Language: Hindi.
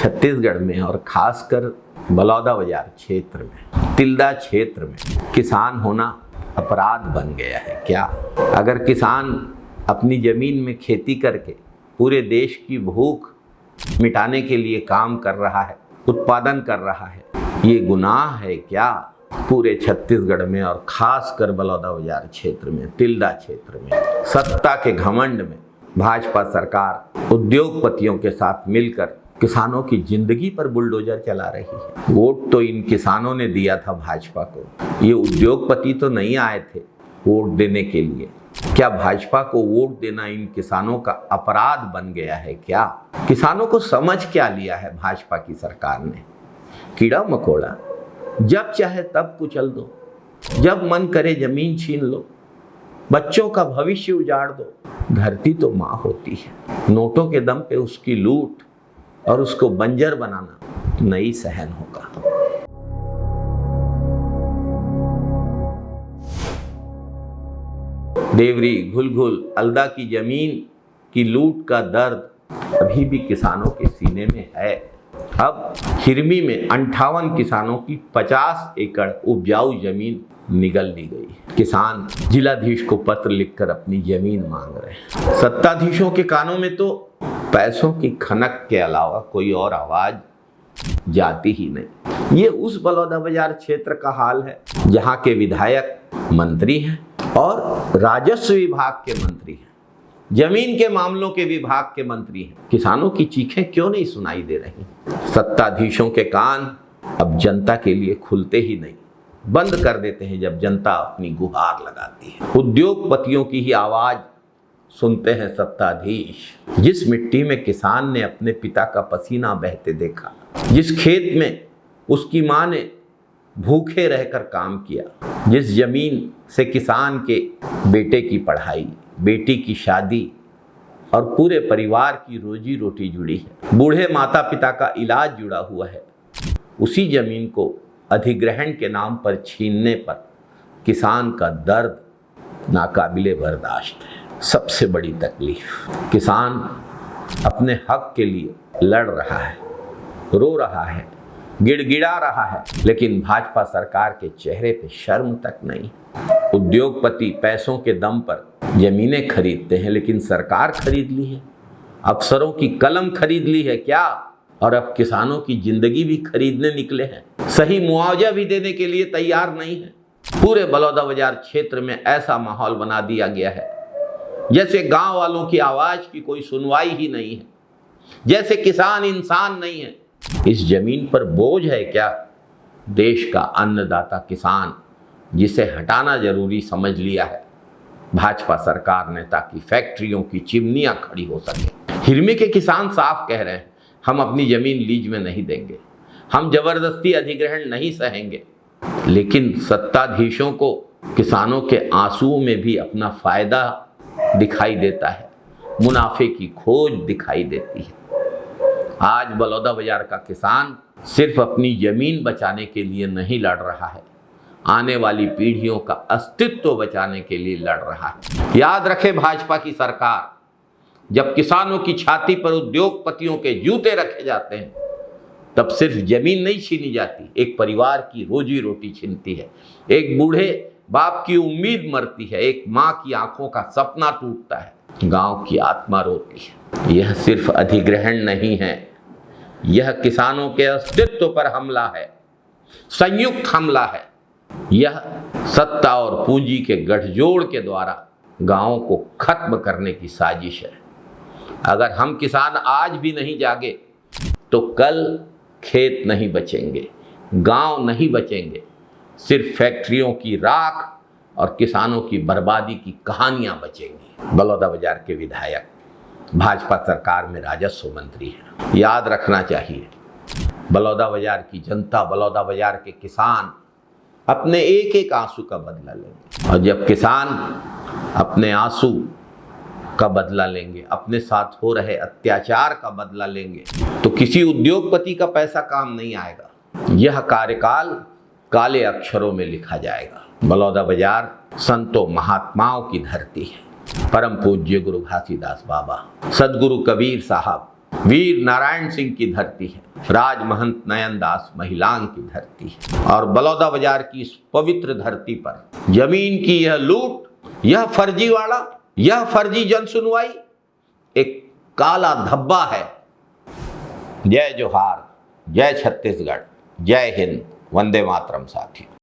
छत्तीसगढ़ में और खासकर बलौदाबाजार क्षेत्र में, तिल्दा क्षेत्र में किसान होना अपराध बन गया है क्या? अगर किसान अपनी ज़मीन में खेती करके पूरे देश की भूख मिटाने के लिए काम कर रहा है, उत्पादन कर रहा है, ये गुनाह है क्या? पूरे छत्तीसगढ़ में और खासकर बलौदाबाजार क्षेत्र में, तिल्दा क्षेत्र में सत्ता के घमंड में भाजपा सरकार उद्योगपतियों के साथ मिलकर किसानों की जिंदगी पर बुलडोजर चला रही है। वोट तो इन किसानों ने दिया था भाजपा को, ये उद्योगपति तो नहीं आए थे वोट देने के लिए। क्या भाजपा को वोट देना इन किसानों का अपराध बन गया है क्या? किसानों को समझ क्या लिया है भाजपा की सरकार ने? कीड़ा मकोड़ा, जब चाहे तब कुचल दो, जब मन करे जमीन छीन लो, बच्चों का भविष्य उजाड़ दो। धरती तो माँ होती है, नोटों के दम पे उसकी लूट और उसको बंजर बनाना नहीं सहन होगा। देवरी, घुलघुल, अलदा की जमीन की लूट का दर्द अभी भी किसानों के सीने में है। अब हिरमी में 58 किसानों की 50 एकड़ उपजाऊ जमीन निगल ली गई। किसान जिलाधीश को पत्र लिखकर अपनी जमीन मांग रहे हैं। सत्ताधीशों के कानों में तो पैसों की खनक के अलावा कोई और आवाज जाती ही नहीं। ये उस बलौदाबाजार क्षेत्र का हाल है जहां के विधायक मंत्री हैं और राजस्व विभाग के मंत्री हैं, जमीन के मामलों के विभाग के मंत्री हैं। किसानों की चीखें क्यों नहीं सुनाई दे रही? सत्ताधीशों के कान अब जनता के लिए खुलते ही नहीं, बंद कर देते हैं जब जनता अपनी गुहार लगाती है। उद्योगपतियों की ही आवाज सुनते हैं सत्ताधीश। जिस मिट्टी में किसान ने अपने पिता का पसीना बहते देखा, जिस खेत में उसकी माँ ने भूखे रहकर काम किया, जिस जमीन से किसान के बेटे की पढ़ाई, बेटी की शादी और पूरे परिवार की रोजी रोटी जुड़ी है, बूढ़े माता पिता का इलाज जुड़ा हुआ है, उसी जमीन को अधिग्रहण के नाम पर छीनने पर किसान का दर्द नाकाबिले बर्दाश्त है। सबसे बड़ी तकलीफ, किसान अपने हक के लिए लड़ रहा है, रो रहा है, गिड़गिड़ा रहा है, लेकिन भाजपा सरकार के चेहरे पे शर्म तक नहीं। उद्योगपति पैसों के दम पर जमीनें खरीदते हैं, लेकिन सरकार खरीद ली है, अफसरों की कलम खरीद ली है क्या? और अब किसानों की जिंदगी भी खरीदने निकले हैं। सही मुआवजा भी देने के लिए तैयार नहीं है। पूरे बलौदाबाजार क्षेत्र में ऐसा माहौल बना दिया गया है जैसे गांव वालों की आवाज की कोई सुनवाई ही नहीं है, जैसे किसान इंसान नहीं है। इस जमीन पर बोझ है क्या? देश का अन्नदाता किसान, जिसे हटाना जरूरी समझ लिया है भाजपा सरकार ने, ताकि फैक्ट्रियों की चिमनियां खड़ी हो सके। हिरमी के किसान साफ कह रहे हैं, हम अपनी जमीन लीज में नहीं देंगे, हम जबरदस्ती अधिग्रहण नहीं सहेंगे। लेकिन सत्ताधीशों को किसानों के आंसुओं में भी अपना फायदा दिखाई देता है, मुनाफे की खोज दिखाई देती है। आज बलौदाबाजार का किसान सिर्फ अपनी जमीन बचाने के लिए नहीं लड़ रहा है, आने वाली पीढ़ियों का अस्तित्व बचाने के लिए लड़ रहा है। याद रखे भाजपा की सरकार, जब किसानों की छाती पर उद्योगपतियों के जूते रखे जाते हैं, तब सिर्फ जमीन नहीं छीनी जाती, एक परिवार की रोजी रोटी छीनती है, एक बूढ़े बाप की उम्मीद मरती है, एक माँ की आंखों का सपना टूटता है, गांव की आत्मा रोती है। यह सिर्फ अधिग्रहण नहीं है, यह किसानों के अस्तित्व पर हमला है, संयुक्त हमला है। यह सत्ता और पूंजी के गठजोड़ के द्वारा गांवों को खत्म करने की साजिश है। अगर हम किसान आज भी नहीं जागे तो कल खेत नहीं बचेंगे, गांव नहीं बचेंगे, सिर्फ फैक्ट्रियों की राख और किसानों की बर्बादी की कहानियां बचेंगी। बलौदाबाजार के विधायक भाजपा सरकार में राजस्व मंत्री हैं। याद रखना चाहिए, बलौदाबाजार की जनता, बलौदाबाजार के किसान अपने एक एक आंसू का बदला लेंगे, और जब किसान अपने आंसू का बदला लेंगे, अपने साथ हो रहे अत्याचार का बदला लेंगे, तो किसी उद्योगपति का पैसा काम नहीं आएगा। यह कार्यकाल काले अक्षरों में लिखा जाएगा। बलौदाबाजार संतों महात्माओं की धरती है। परम पूज्य गुरु घासीदास बाबा, सदगुरु कबीर साहब, वीर नारायण सिंह की धरती है, राजमहंत नयन दास महिलांग की धरती है। और बलौदा बाजार की इस पवित्र धरती पर जमीन की यह लूट, यह फर्जीवाड़ा, यह फर्जी जन सुनवाई एक काला धब्बा है। जय जोहार, जय छत्तीसगढ़, जय हिंद, वंदे मातरम साथियों।